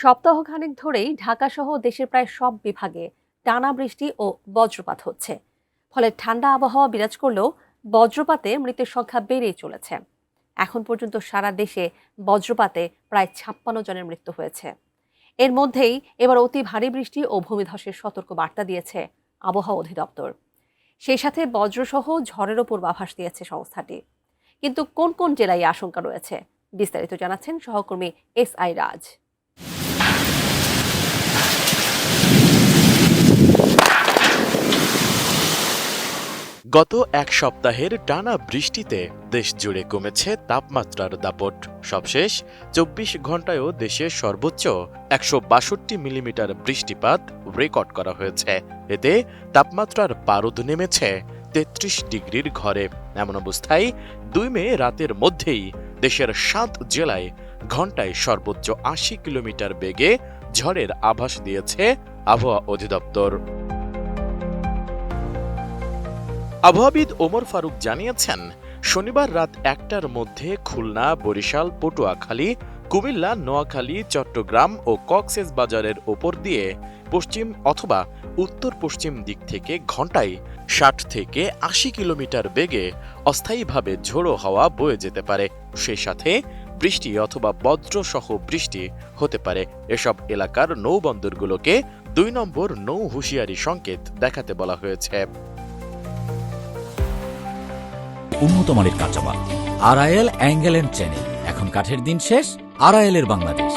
সপ্তাহখানেক ধরেই ঢাকাসহ দেশের প্রায় সব বিভাগে টানা বৃষ্টি ও বজ্রপাত হচ্ছে। ফলে ঠান্ডা আবহাওয়া বিরাজ করলেও বজ্রপাতে মৃতের সংখ্যা বেড়েই চলেছে। এখন পর্যন্ত সারা দেশে বজ্রপাতে প্রায় 56 জনের মৃত্যু হয়েছে। এর মধ্যেই এবার অতি ভারী বৃষ্টি ও ভূমিধসের সতর্ক বার্তা দিয়েছে আবহাওয়া অধিদপ্তর। সেই সাথে বজ্রসহ ঝড়েরও পূর্বাভাস দিয়েছে সংস্থাটি। কিন্তু কোন কোন জেলায় এই আশঙ্কা রয়েছে, বিস্তারিত জানাচ্ছেন সহকর্মী SI রাজ। গত এক সপ্তাহের টানা বৃষ্টিতে দেশ জুড়ে কমেছে তাপমাত্রার দাপট। সবশেষ 24 ঘন্টায়ও দেশে সর্বোচ্চ 162 মিলিমিটার বৃষ্টিপাত রেকর্ড করা হয়েছে। এতে তাপমাত্রার পারদ নেমেছে 33 ডিগ্রির ঘরে। এমন অবস্থায় 2 মে রাতের মধ্যেই দেশের 7 জেলায় ঘন্টায় সর্বোচ্চ 80 কিলোমিটার বেগে ঝড়ের আভাস দিয়েছে আবহাওয়া অধিদপ্তর। আবহাওয়াবিদ ওমর ফারুক জানিয়েছেন, শনিবার রাত 1টার মধ্যে খুলনা, বরিশাল, পটুয়াখালী, কুমিল্লা, নোয়াখালী, চট্টগ্রাম ও কক্সবাজারের ওপর দিয়ে পশ্চিম অথবা উত্তর পশ্চিম দিক থেকে ঘন্টায় 60 থেকে 80 কিলোমিটার বেগে অস্থায়ীভাবে ঝোড়ো হাওয়া বয়ে যেতে পারে। সেই সাথে বৃষ্টি অথবা বজ্রসহ বৃষ্টি হতে পারে। এসব এলাকার নৌবন্দরগুলোকে 2 নম্বর নৌ হুঁশিয়ারি সংকেত দেখাতে বলা হয়েছে। উন্নত মানের কাঁচামাল আরআইএল অ্যাঙ্গেল এন্ড চ্যানেল। এখন কাঠের দিন শেষ, আরআইএল এর বাংলাদেশ।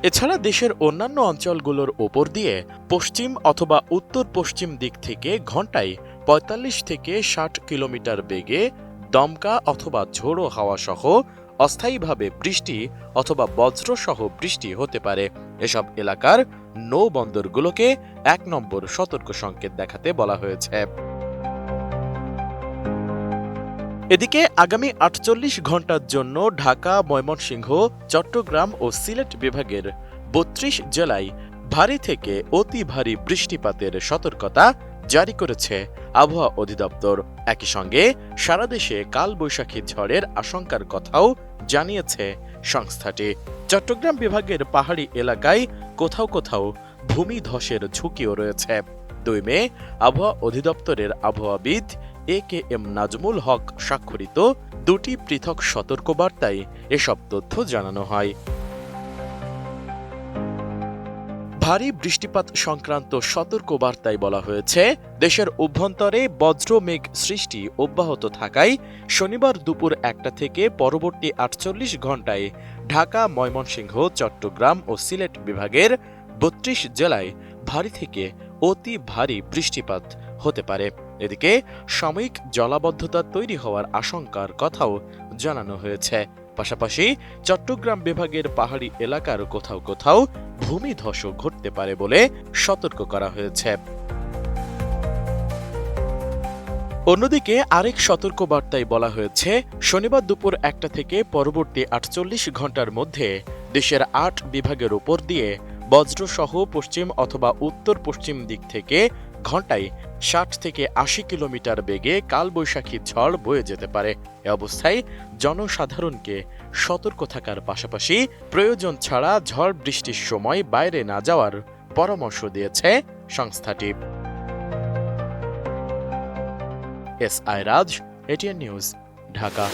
এছাড়া দেশের অন্যান্য অঞ্চলগুলোর ওপর দিয়ে পশ্চিম অথবা উত্তর পশ্চিম দিক থেকে ঘন্টায় 45 থেকে 60 কিলোমিটার বেগে দমকা অথবা ঝোড়ো হাওয়া সহ অস্থায়ীভাবে বৃষ্টি অথবা বজ্রসহ বৃষ্টি হতে পারে। এসব এলাকার নৌবন্দরগুলোকে 1 নম্বর সতর্ক সংকেত দেখাতে বলা হয়েছে। এদিকে আগামী 48 ঘন্টার জন্য ঢাকা, ময়মনসিংহ, চট্টগ্রাম ও সিলেট বিভাগের 32 জেলায় ভারী থেকে অতি ভারী বৃষ্টিপাতের সতর্কতা জারি করেছে আবহাওয়া অধিদপ্তর। একই সঙ্গে সারা দেশে কালবৈশাখী ঝড়ের আশঙ্কার কথাও জানিয়েছে সংস্থাটি। চট্টগ্রাম বিভাগের পাহাড়ি এলাকায় কোথাও কোথাও ভূমিধসের ঝুঁকিও রয়েছে। 2 মে আবহাওয়া অধিদপ্তরের আবহাওয়াবিদ AKM নাজমুল হক স্বাক্ষরিত 2টি পৃথক সতর্কবার্তায় এসব তথ্য জানানো হয়। ভারী বৃষ্টিপাত সংক্রান্ত সতর্কবার্তায় বলা হয়েছে, দেশের অভ্যন্তরে বজ্র মেঘ সৃষ্টি অব্যাহত থাকায় শনিবার দুপুর 1টা থেকে পরবর্তী 48 ঘন্টায় ঢাকা, ময়মনসিংহ, চট্টগ্রাম ও সিলেট বিভাগের 32 জেলায় ভারী থেকে অতি ভারী বৃষ্টিপাত হতে পারে। এদিকে সাময়িক জলাবদ্ধতা তৈরি হওয়ার আশঙ্কার কথাও জানানো হয়েছে। পাশাপাশি চট্টগ্রাম বিভাগের পাহাড়ি এলাকার কোথাও কোথাও ভূমিধসও ঘটতে পারে বলে সতর্ক করা হয়েছে। অন্যদিকে আরেক সতর্কবার্তায় বলা হয়েছে, শনিবার দুপুর 1টা থেকে পরবর্তী 48 ঘন্টার মধ্যে দেশের 8 বিভাগের উপর দিয়ে বজ্রসহ পশ্চিম অথবা উত্তর পশ্চিম দিক থেকে ঘন্টায় 60 থেকে 80 কিলোমিটার বেগে কালবৈশাখী ঝড় বয়ে যেতে পারে। এ অবস্থায় জনসাধারণকে সতর্ক থাকার পাশাপাশি প্রয়োজন ছাড়া ঝড় বৃষ্টির সময় বাইরে না যাওয়ার পরামর্শ দিয়েছে সংস্থাটি। SI রাজ, ATN নিউজ, ঢাকা।